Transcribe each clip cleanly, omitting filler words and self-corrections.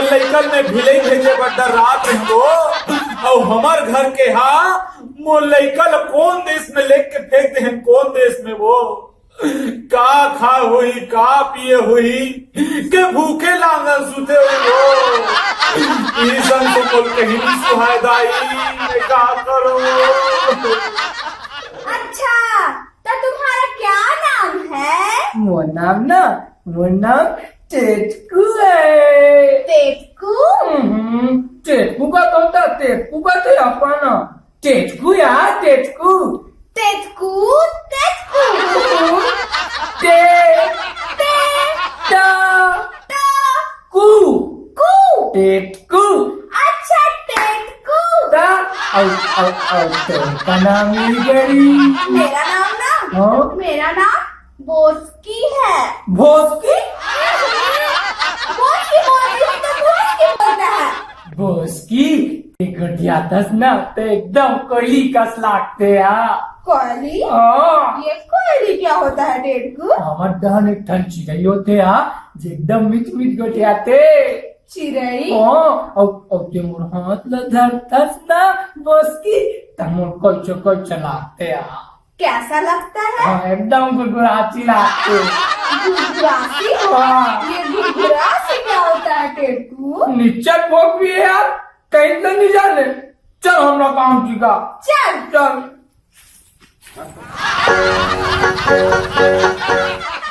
लइकन में भिले भेजे बड्डा रात में वो और हमार घर के मोर लइकन कौन देश में लेके के फेंक दे कौन देश में वो का खा हुई का पिए हुई के भूखे लांगन सुते हुए वो ईसन से बोल कहीं नहीं सुहायदाई मैं का करो। अच्छा तो तुम्हारा क्या नाम है? वो नाम टेटकू है। टेटकू? टेटकू का कौन टेटकू का थे अपना टेटकू यार टेटकू टेटकू टेटकू टे टे टा टा कू कू। टेटकू अच्छा टेटकू। ता औ का नाम गरी मेरा नाम ना हाँ? मेरा नाम बोस्की है। भोसकी बोस्की बोलती है तो बोस्की बोलता है। भोसकी घटियातस ना तो एकदम कोयली कस लागते हैं। कोयली? हाँ। ये कोयली क्या होता है टेटकू? हमार दहन एक ठन चिड़ै होते जे एकदम मीठ घटियाते। चिड़ै? हाँ और ते मोर हाथ ल धरतस ना भोसकी तमोर कोई चलाते हैं। कैसा लगता है? हाँ एकदम गुड़गुड़ाची लागते। गुरगुरासी? हाँ। ये गुरगुरासी क्या होता है टेटकू? नीचे भोग भी है यार कहीं तो नहीं जाने। चल हमरा काम सीखा। चल चल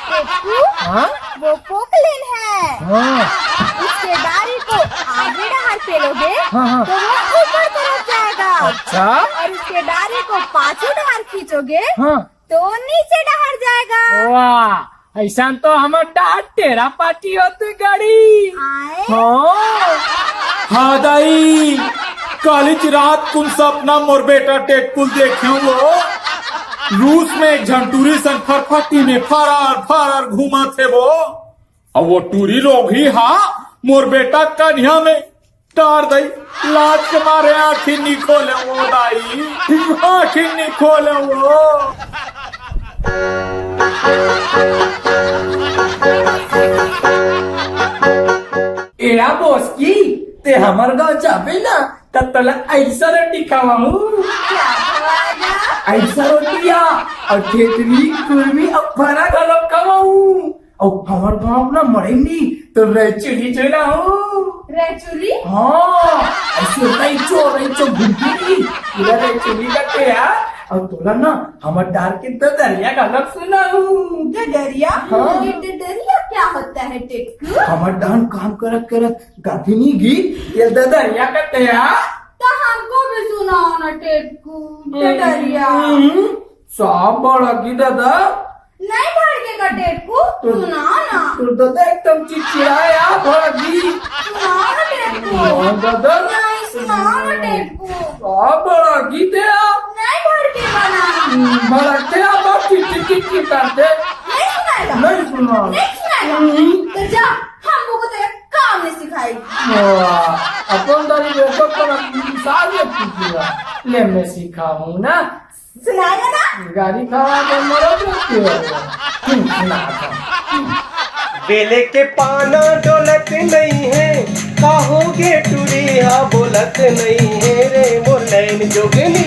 टेटकू हाँ वो पोकलेन है। हाँ उसके डाली को आगे डहर पेलोगे हाँ। तो वो ऊपर तरफ जाएगा। अच्छा और उसके डाली को पाछू डहर खींचोगे हाँ तो नीचे डहर जाएगा। वाह ऐसा तो हमार डांट तेरा पार्टी होती गाड़ी। आए? हाँ दाई कालिज रात कुल सपना मोर बेटा टेटकुल देखे वो रूस में एक झंटूरी सन फरफटी में फरार घूमा थे वो और वो टूरी लोग ही मोर बेटा कन्या में तार दई लाज के मारे आखिर नहीं खोले वो दाई आखिर नहीं खोले वो। एरा बोसकी ते हमर गाँव जाबे ना तब तला ऐसा रोटी खावाऊ। क्या खवाएगा? ऐसा रोटिया और ठेठरी कुर्मी और भरा गलप खावाऊ और हमार गाँव ना मरेंगी तो रेचुरी चलाऊ। रेचुरी? हाँ ऐसे रैचो घुमती इधर रेचुरी करते हैं और तोला ना हमार डार के तो दरिया गलप सुनाऊ। डरिया? हाँ। ये डरिया क्या होता है टेटकू? हमार डान काम करत गाभिनी गी ये दरिया करते हैं। तो हमको भी सुनाओ ना टेटकू डरिया। सब बड़ा की दादा नहीं भड़केगा टेटकू सुनाओ ना। तो दादा एकदम चिड़चिड़ाया भागी। सुनाओ ना टेटकू। हाँ दादा नहीं सुनाओ ना टेटकू। सब बड़ा की थे आप नहीं भड़केगा ना। भड़कते आप चिट्ठी करते नहीं सुनाएगा? नहीं सुना। नहीं सुनाएगा? तो जा हमको तो एक काम नहीं सिखाई। अपन दारी बेटा पर सारे पूछिएगा ले मैं सिखाऊं ना। सुनाएगा ना? गाड़ी खड़ा के मरद रखते हो सुना। बेले के पाना डोलत नहीं है कहोगे टूरिया बोलत नहीं है रे मोलैन जोगनी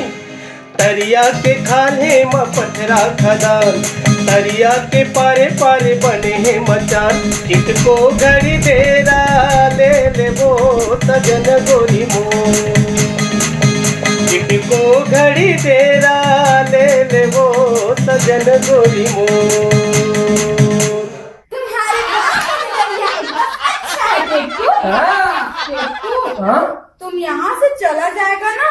तरिया के खाले म पथरा खदान तरिया के पारे पारे बने हैं मचान कितको घड़ी देरा ले वो सजन गोरी मो कितको घड़ी देरा ले वो सजन गोरी मो। तुम्हारे गाँव का डरिया इतना अच्छा है टेटकू। टेटकू हाँ तुम यहाँ से चला जाएगा ना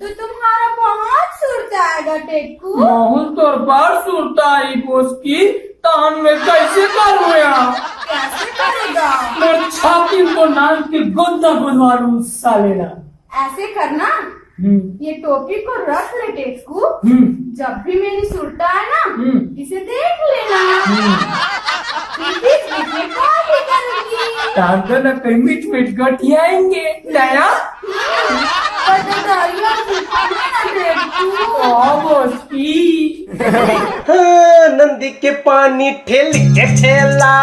तो तुम्हारा बहुत सुरत आएगा टेटकू। बहुत तो बार सुनता है बोस की तान में कैसे करूँ यार। कैसे करेगा? मेरे छाती को नाम के गोदा बनवा लूं साले ना। ऐसे करना ये टोपी को रख ले टेटकू। जब भी मेरी सुरता है ना इसे देख लेना। बीच में कॉल भी करूंगी। तांगा ना कहीं मीठ गठियाएंगे नया। बोस की हाँ, नंदी के पानी ठेल के ठेला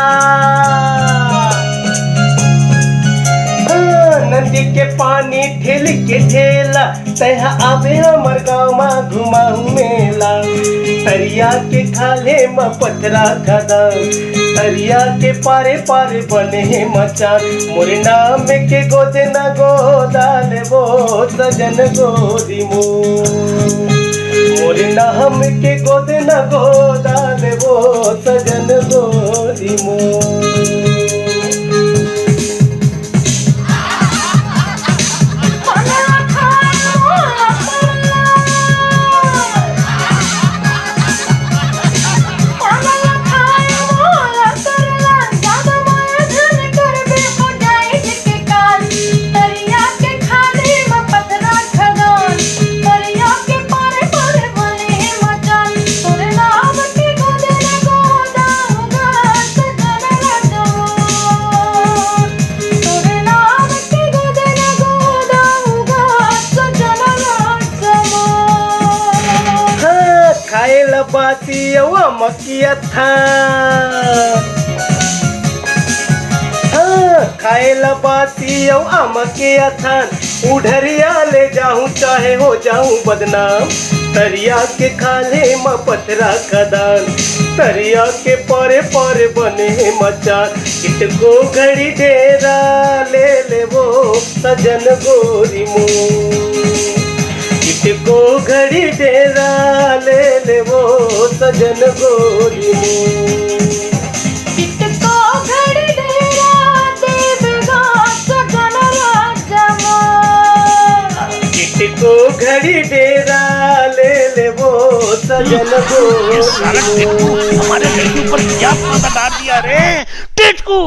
नदी के पानी ठेल के ठेला तह आवे हमर गाँव में घुमाऊ मेला तरिया के खाले में पथरा खदा तरिया के पारे पारे बने हैं मचान मोरे नाम के गोदे न गोदा लेबो सजन गोदी मोरे नाम के गोदे न गोदा लेबो सजन गोदी बातिया मकिया था खाएला बातिया मकिया था उधरिया ले जाऊं चाहे हो जाऊं बदनाम तरिया के खाले में पथरा खदान तरिया के पारे पारे बने मचान इतको घड़ी डेरा ले ले वो सजन गोरी को घड़ी डेरा ले ले वो सजन गोरी इतको घड़ी डेरा देवेगा सजन राजमा इतको घड़ी डेरा ले ले वो सजन गोरी हमारे लड़की पर क्या पता डाल दिया रे टेटकू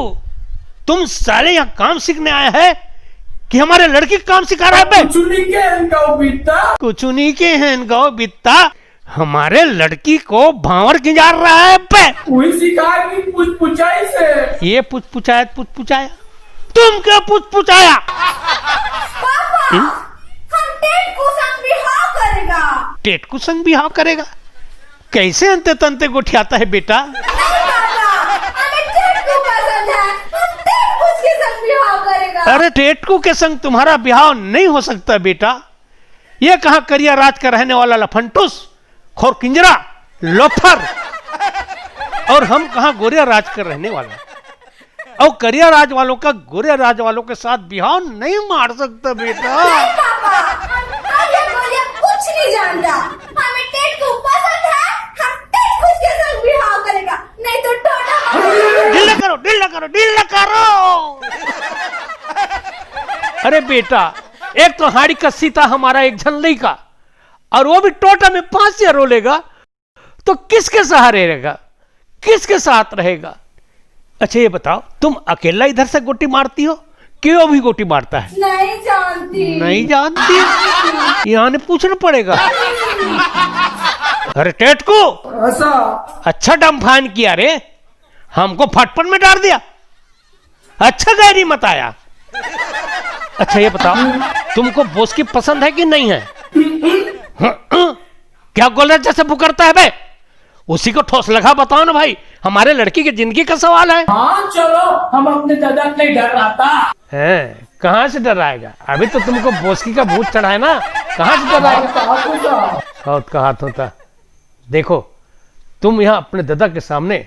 तुम साले यहाँ काम सीखने आया है कि हमारे लड़की काम सिखा रहा है बे? कुछ नहीं के हैं गाँव बिता हमारे लड़की को भावर खिंजार रहा है बे? वही सिखाएगी पुछपुछाई से। ये पुछपुछाया तुम क्या पुछपुछाया? हम टेटकू संग बिहाव करेगा। टेटकू संग बिहाव करेगा? कैसे अंते तंते गोठियाता है बेटा? अरे टेटकू के संग तुम्हारा बिहाव नहीं हो सकता बेटा। ये कहां करिया राज का रहने वाला लफंटूस खोर किंजरा लोफर और हम कहां गोरिया राज का रहने वाला और करिया राज वालों का गोरिया राज वालों के साथ बिहाव नहीं मार सकता बेटा। नहीं पापा, हम ये गोरिया कुछ नहीं जानता। हमें टेटकू पसंद है, हम टेटकू के संग बिहाव करेगा, नहीं तो टोटा। ढील ना करो। अरे बेटा एक तो हाड़ी कस्सी था हमारा एक झल्ली का और वो भी टोटा में 5 या रोलेगा तो किसके सहारे रहेगा, किसके साथ रहेगा? अच्छा ये बताओ तुम अकेला इधर से गोटी मारती हो कि वो भी गोटी मारता है? नहीं जानती यहाँ ने पूछना पड़ेगा। अरे टेटकू अच्छा डम्फान किया रे, हमको फटपट में डाल दिया। अच्छा गैरी मत आया। अच्छा ये बताओ तुमको बोस की पसंद है कि नहीं है? क्या गोलर जैसे बुकरता है बे? उसी को ठोस लगा बताओ ना भाई, हमारे लड़की की जिंदगी का सवाल है। हाँ चलो हम अपने दादा नहीं डर रहा था है। कहाँ से डराएगा? अभी तो तुमको बोस्की का भूत चढ़ा है ना, कहाँ से डराएगा? बहुत का हाथ होता। देखो तुम यहाँ अपने दादा के सामने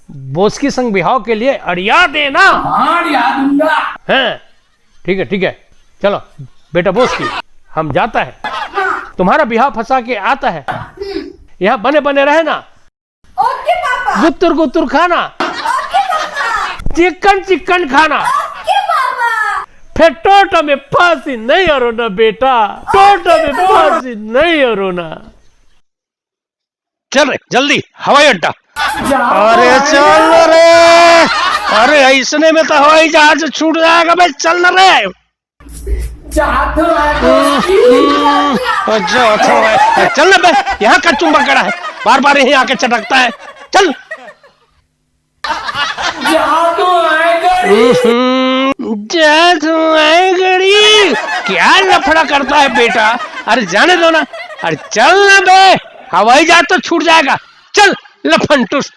बोस्की संग बिहाव के लिए अड़िया देना। हाँ अड़िया दूंगा। हैं ठीक है चलो बेटा बोस्की हम जाता है, तुम्हारा बिहाव फंसा के आता है। यहाँ बने बने रहे ना। ओके पापा। गुत्तुर खाना। ओके पापा। चिकन खाना। ओके पापा। फिर टोटो में फांसी नहीं हो ना बेटा, टोटो में फांसी नहीं हो ना। चल जल्दी हवाई अड्डा। अरे चल रे, अरे ऐसने में तो हवाई जहाज छूट जाएगा भाई, चल ना रे। अच्छा चल ना बे, यहाँ का चुम्बक गड़ा है, बार बार यही आके चटकता है। चल जादू आए गड़ी, क्या लफड़ा करता है बेटा? अरे जाने दो ना, अरे चल ना बे, हवाई जहाज तो छूट जाएगा। चल लफंटूस।